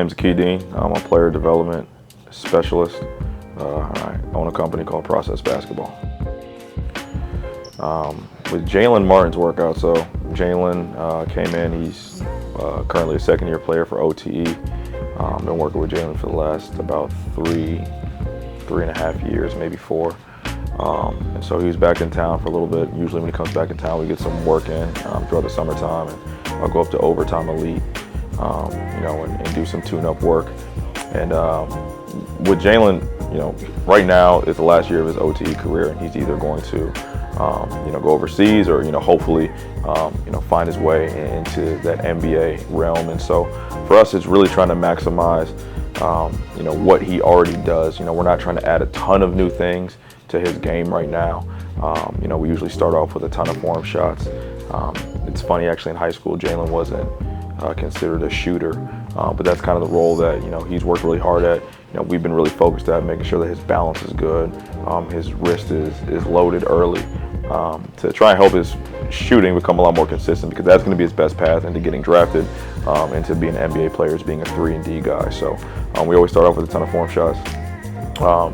My name's Akii. I'm a player development specialist. I own a company called Process Basketball. With Jaylen Martin's workout, so Jaylen came in. He's currently a second-year player for OTE. Been working with Jaylen for the last about three and a half years, maybe 4. And so he was back in town for a little bit. Usually when he comes back in town, we get some work in throughout the summertime, and I'll go up to Overtime Elite, and do some tune-up work. And with Jaylen, right now is the last year of his OTE career, and he's either going to, go overseas or, hopefully, find his way into that NBA realm. And so for us, it's really trying to maximize, what he already does. We're not trying to add a ton of new things to his game right now. We usually start off with a ton of form shots. It's funny, actually, in high school, Jaylen wasn't considered a shooter, but that's kind of the role that he's worked really hard at. We've been really focused at making sure that his balance is good, his wrist is loaded early, to try and help his shooting become a lot more consistent, because that's going to be his best path into getting drafted, into being an NBA player, is being a 3-and-D guy. So we always start off with a ton of form shots,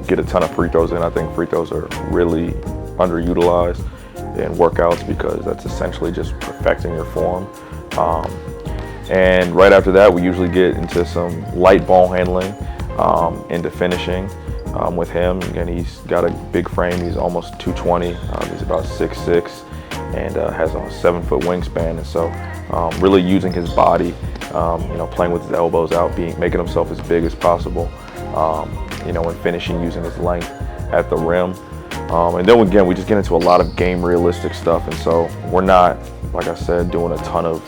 get a ton of free throws in. I think free throws are really underutilized in workouts, because that's essentially just perfecting your form. And right after that, we usually get into some light ball handling, into finishing with him. Again, he's got a big frame. He's almost 220. He's about 6'6", and has a 7-foot wingspan. And so really using his body, playing with his elbows out, making himself as big as possible, and finishing using his length at the rim. And then again, we just get into a lot of game realistic stuff. And so we're not, like I said, doing a ton of,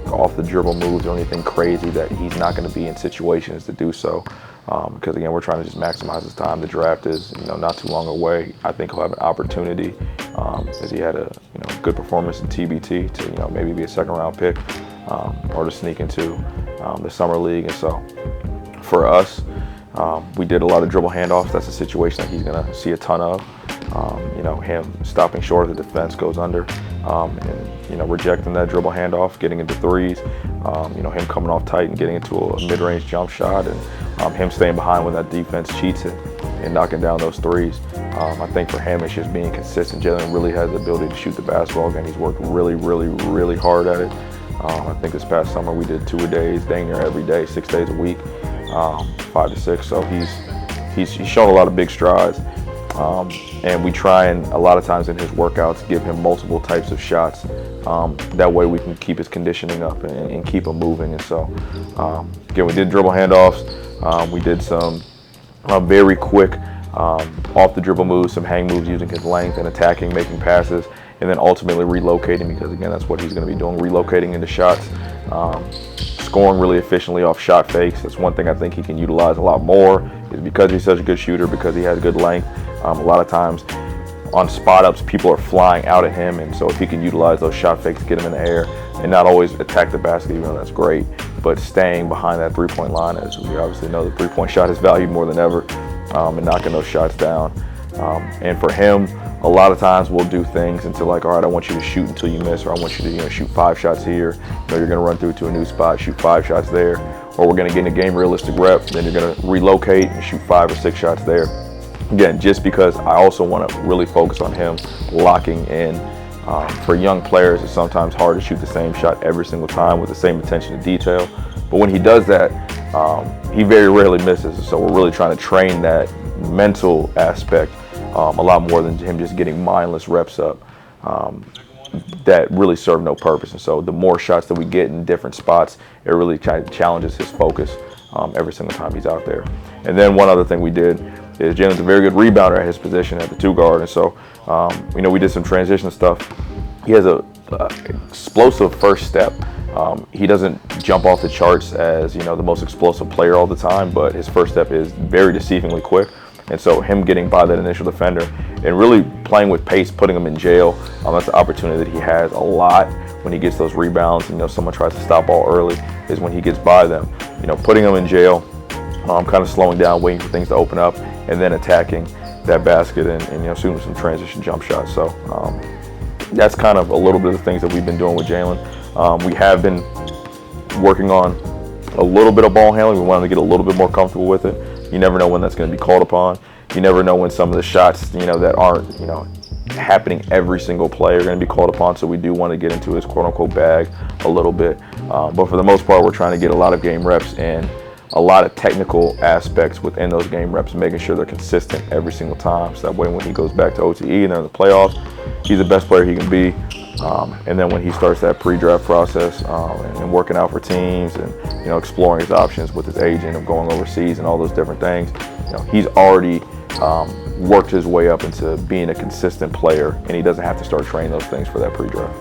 off the dribble moves or anything crazy that he's not going to be in situations to do so. Because again, we're trying to just maximize his time. The draft is, not too long away. I think he'll have an opportunity, as he had a, good performance in TBT, to, maybe be a second-round pick, or to sneak into the summer league. And so for us, we did a lot of dribble handoffs. That's a situation that he's going to see a ton of. Him stopping short of the defense, goes under, and rejecting that dribble handoff, getting into threes. Him coming off tight and getting into a mid-range jump shot, and him staying behind when that defense cheats it and knocking down those threes. I think for him, it's just being consistent. Jaylen really has the ability to shoot the basketball. Again, he's worked really, really, really hard at it. I think this past summer we did 2-a-days, dang near every day, 6 days a week, 5 to 6. So he's shown a lot of big strides. And we try and a lot of times in his workouts give him multiple types of shots. That way we can keep his conditioning up and keep him moving. And so again, we did dribble handoffs. We did some very quick off the dribble moves, some hang moves using his length and attacking, making passes, and then ultimately relocating, because again, that's what he's going to be doing, relocating into shots. Scoring really efficiently off shot fakes. That's one thing I think he can utilize a lot more, is because he's such a good shooter, because he has good length. A lot of times on spot ups, people are flying out at him, and so if he can utilize those shot fakes, get him in the air, and not always attack the basket, even though that's great, but staying behind that three-point line, as we obviously know the three-point shot is valued more than ever, and knocking those shots down. And for him, a lot of times we'll do things until, like, all right, I want you to shoot until you miss, or I want you to shoot 5 shots here. You're going to run through to a new spot, shoot 5 shots there, or we're going to get in a game realistic rep, then you're going to relocate and shoot 5 or 6 shots there. Again, just because I also want to really focus on him locking in. For young players, it's sometimes hard to shoot the same shot every single time with the same attention to detail. But when he does that, he very rarely misses. So we're really trying to train that mental aspect a lot more than him just getting mindless reps up that really serve no purpose. And so the more shots that we get in different spots, it really kind of challenges his focus every single time he's out there. And then one other thing we did is Jaylen's a very good rebounder at his position at the 2 guard. And so, we did some transition stuff. He has a explosive first step. He doesn't jump off the charts as, the most explosive player all the time, but his first step is very deceivingly quick. And so him getting by that initial defender and really playing with pace, putting him in jail, that's the opportunity that he has a lot when he gets those rebounds. Someone tries to stop ball early, is when he gets by them. Putting them in jail, kind of slowing down, waiting for things to open up, and then attacking that basket and shooting some transition jump shots. So that's kind of a little bit of the things that we've been doing with Jaylen. We have been working on a little bit of ball handling. We want him to get a little bit more comfortable with it. You never know when that's going to be called upon. You never know when some of the shots, that aren't, happening every single play are going to be called upon. So we do want to get into his quote-unquote bag a little bit. But for the most part, we're trying to get a lot of game reps and a lot of technical aspects within those game reps, making sure they're consistent every single time. So that way when he goes back to OTE and they're in the playoffs, he's the best player he can be. And then when he starts that pre-draft process and working out for teams and exploring his options with his agent of going overseas and all those different things, he's already worked his way up into being a consistent player, and he doesn't have to start training those things for that pre-draft.